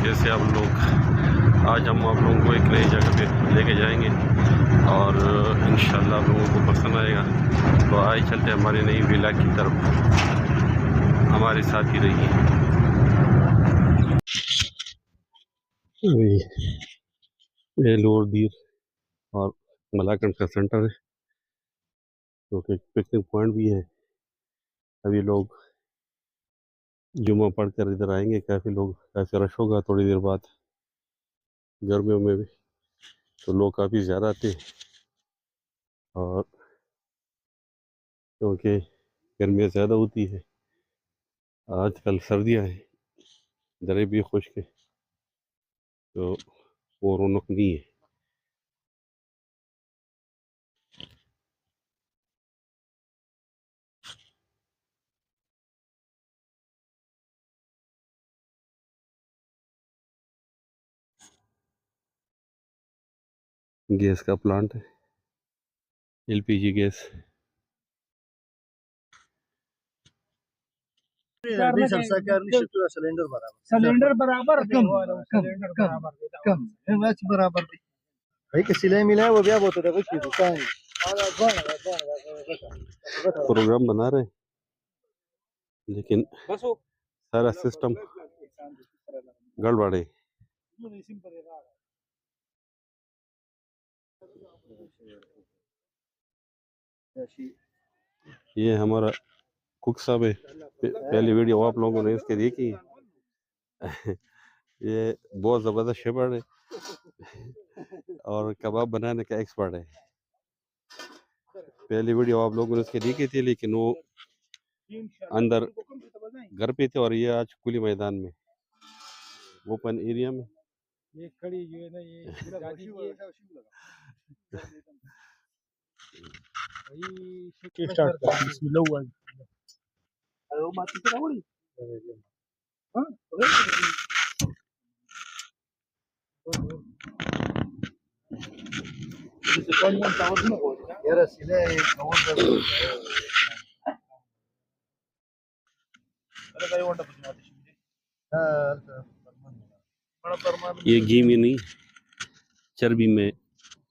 कैसे आप लोग। आज हम आप लोगों को एक नई जगह पे लेके जाएंगे और इंशाल्लाह आप लोगों को पसंद आएगा। तो आइए चलते हैं हमारी नई विला की तरफ, हमारे साथ ही रहिए। ये लोअर दीर और मलाकंड का सेंटर है, जो कि पिकनिक पॉइंट भी है। अभी लोग जुम्मा पढ़ कर इधर आएंगे, काफ़ी रश होगा थोड़ी देर बाद। गर्मियों में भी तो लोग काफ़ी ज़्यादा आते हैं, और क्योंकि गर्मियाँ ज़्यादा होती है, आजकल सर्दियाँ हैं, दरें भी खुश्क है, तो वो रौनक नहीं है। गैस का प्लांट है, एलपीजी गैस। सिलेंडर बराबर कम मैच बराबर भाई के सिलाई मिला वो क्या बोलते थे कुछ दुकान प्रोग्राम बना रहे हैं, लेकिन सारा सिस्टम गड़बड़ है। ये हमारा कुक साहब है, पहली वीडियो आप लोगों ने इसके देखी है। ये बहुत ज़बरदस्त शेफर्ड है और कबाब बनाने का एक्सपर्ट है। पहली वीडियो आप लोगों ने उसके देखी थी, लेकिन वो अंदर घर पे थे, और ये आज खुले मैदान में, ओपन एरिया में। ये खड़ी जो है ना ये स्टार्ट कर बिस्मिल्लाह हुआ हेलो माती से रावड़ी हां इसे कौन टावर में बोल यार सीधे टावर पे अरे काय वाटत तुम्हाला हां बड़ा परमान ये घी में नहीं, चर्बी में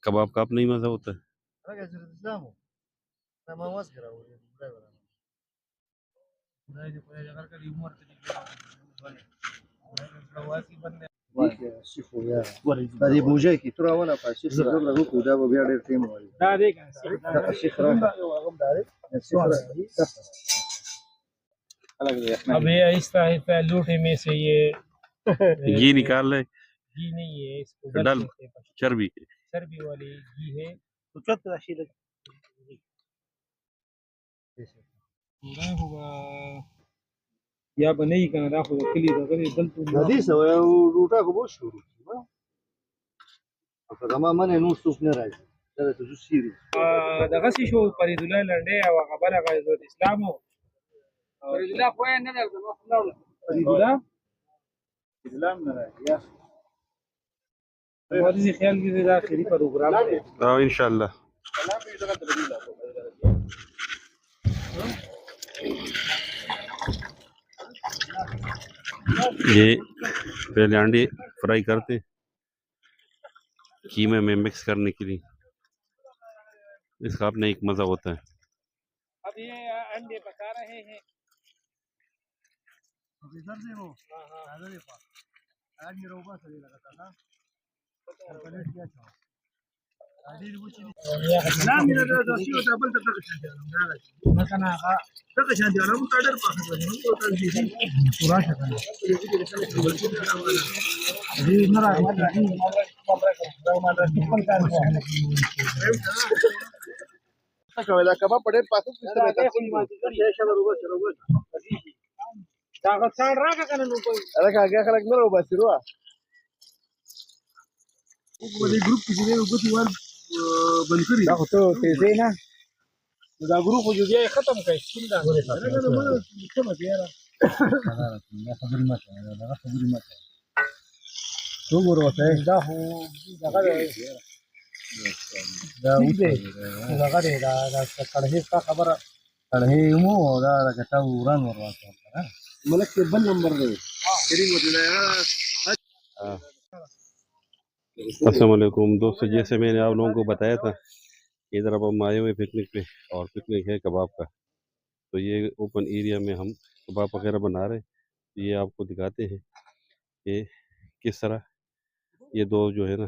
कबाब का अपना ही मज़ा होता है। अरे कैसे इस्लाम ना मवाज करा वो ड्राइवर नहीं कोई जगह का उम्र प्रवासी बंदे सिफो या dari bujai ki turawana pa sifra lagu kuda bo biar der tim wali dari kan sifra अब ये आहिस्ता आहिस्ता लूटे में से ये घी निकाल ले, घी नहीं है इसको डाल चर्बी चर्बी वाली घी है तो चौथ राशि पूरा होगा या बने ही कना राखो क्लियर अगर एकदम नदी से रूटा को बहुत शुरू Pertama mana nu suknya raja. Dari tu siri. Daga si show paridulai lande awa kabala ka izo Islamo. Paridulai ko yan na daga Islam. Paridulai? Islam na ya. हमारी से ख्याल की जगह आखिरी प्रोग्राम है। हाँ इंशाल्लाह। ये पहले अंडे फ्राई करते कीमे में मिक्स करने के लिए, इसका अपना एक मज़ा होता है। अब ये अंडे पका रहे हैं। इधर से वो इधर ही पास आज मेरा ऊपर सही लगा था कनेक्ट किया था आदि रुचि ना मेरा दोस्ती को डबल तक मसना का तक शांति आराम काडर पास तो पूरा शकन अभी मेरा Kalau kaba pada pasuk bisa betul. Saya coba coba. Jangan salah kan nuko. Ada kagak kalau nggak ubah siruah. Bagi grup किसी ने उनको तुम बंद करी। ना तो तेज़े ना। उधर ग्रुप जो दिया है खत्म का इसका। क्या मत यार। खबर मत है, खबर मत है। तो बोलो है। दा हो, जगह है। दा उसे, जगह है, दा कड़हे का खबर, कड़हे मो, दा कहता उड़ान मरवा था। मतलब केबल नंबर दे। तेरी मौजूदा है। अस्सलाम वालेकुम दोस्तों, जैसे मैंने आप लोगों को बताया था, इधर अब हम आए हुए पिकनिक पे और पिकनिक है कबाब का। तो ये ओपन एरिया में हम कबाब वगैरह बना रहे हैं। तो ये आपको दिखाते हैं कि किस तरह ये दो जो है ना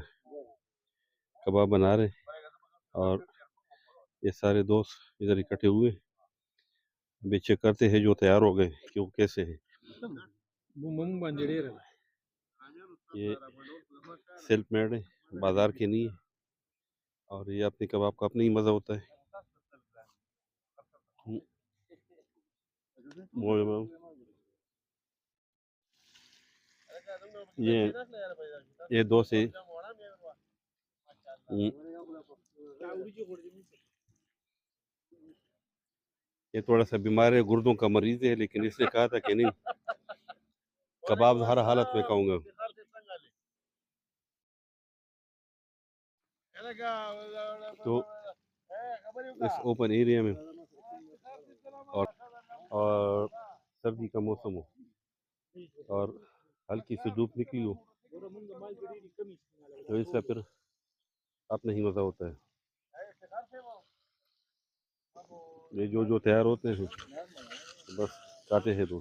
कबाब बना रहे हैं। और ये सारे दोस्त इधर इकट्ठे हुए, अभी चेक करते हैं जो तैयार हो गए कि वो कैसे है। ये सेल्फ मेड है, बाजार के नहीं है। और ये अपने कबाब का अपना ही मज़ा होता है। ये ये दो से ये थोड़ा सा बीमार है, गुर्दों का मरीज है, लेकिन इसने कहा था कि नहीं, कबाब हर हालत में खाऊंगा। तो इस ओपन एरिया में और सर्दी का मौसम हो और हल्की सी धूप निकली हो तो इसका फिर अपना ही मज़ा होता है। ये जो तैयार होते हैं बस काटे हैं तो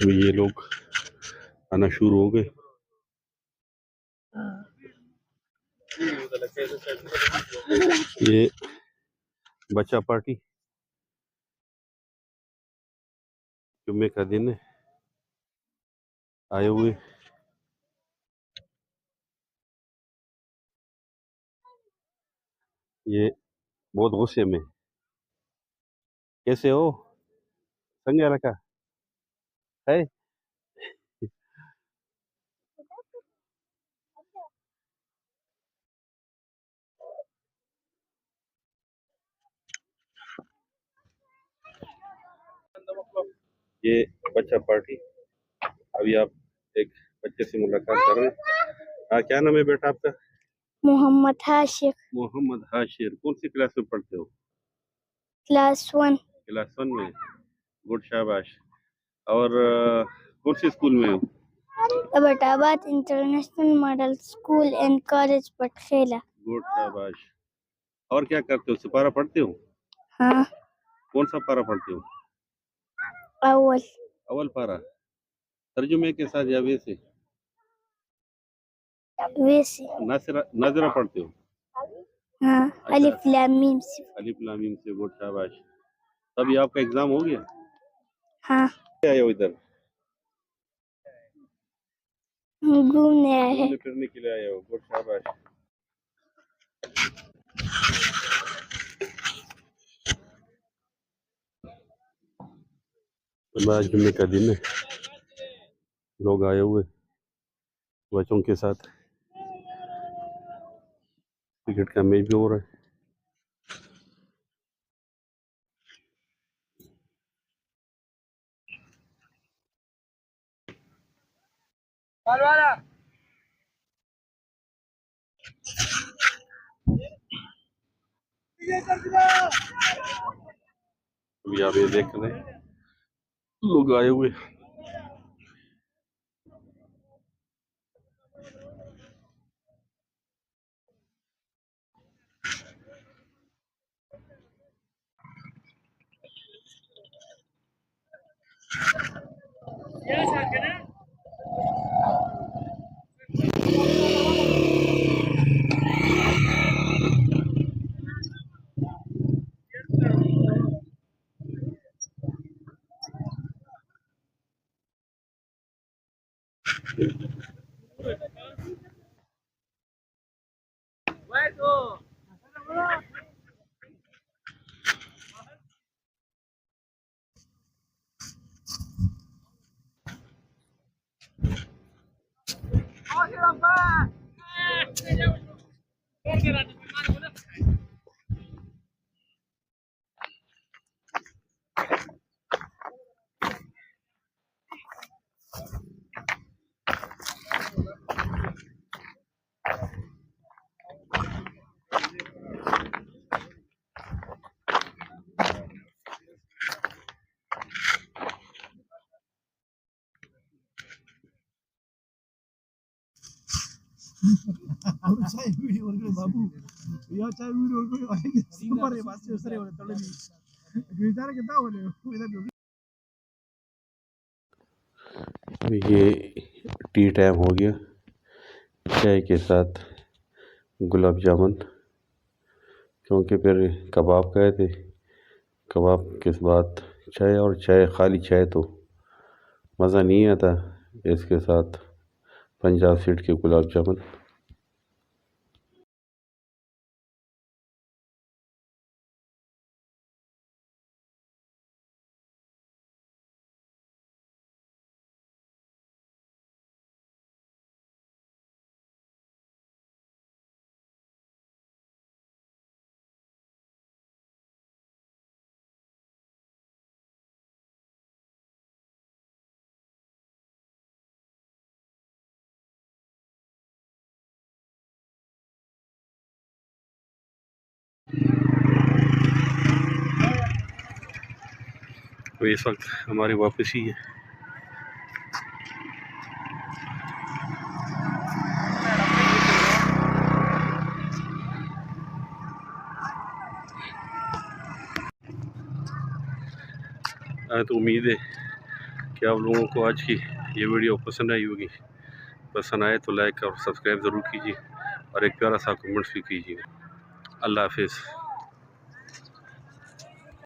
तो ये लोग आना शुरू हो गए। ये बच्चा पार्टी जुम्मे का दिन है, आए हुए ये बहुत गुस्से में। कैसे हो संगे रखा है? ये बच्चा पार्टी, अभी आप एक बच्चे से मुलाकात कर रहे हैं। हाँ, क्या नाम है बेटा आपका? मोहम्मद हाशिर। मोहम्मद हाशिर। कौन सी क्लास में पढ़ते हो? क्लास 1। क्लास 1 में। गुड, शाबाश। और कौन सी स्कूल में हो? Abbottabad international model school and college Patkhela. Good, शाबाश। और क्या करते हो? सिपारा पढ़ते हो? हाँ। कौन सा पारा पढ़ते हो? अव्वल पारा। तर्जुमे के साथ या वैसे? वैसे। नाजरा पढ़ते हो? हाँ। अच्छा। अलिफ लाम मीम से। अलिफ लाम मीम से। गुड, शाबाश। तभी आपका एग्जाम हो गया? हाँ। आए हो इधर? घूमने आए हैं। घूमने फिरने के लिए आए हो। गुड, शाबाश। आज जुम्मे का दिन है, लोग आए हुए बच्चों के साथ, क्रिकेट का मैच भी हो रहा है। अभी आप ये देख रहे हैं लोग आए हुए। Saya video orang babu. Ya saya video orang super ya pasti usare orang tole ni. Kita kita boleh. Kita dulu. अभी ये टी टाइम हो गया, चाय के साथ गुलाब जामुन, क्योंकि फिर कबाब गए थे, कबाब के बाद चाय, और चाय खाली चाय तो मज़ा नहीं आता, इसके साथ पंजाब स्वीट के गुलाब जामुन। तो इस वक्त हमारी वापसी है। तो उम्मीद है कि आप लोगों को आज की ये वीडियो पसंद आई होगी। पसंद आए तो लाइक और सब्सक्राइब ज़रूर कीजिए और एक प्यारा सा कमेंट्स भी कीजिए। अल्लाह हाफिज़।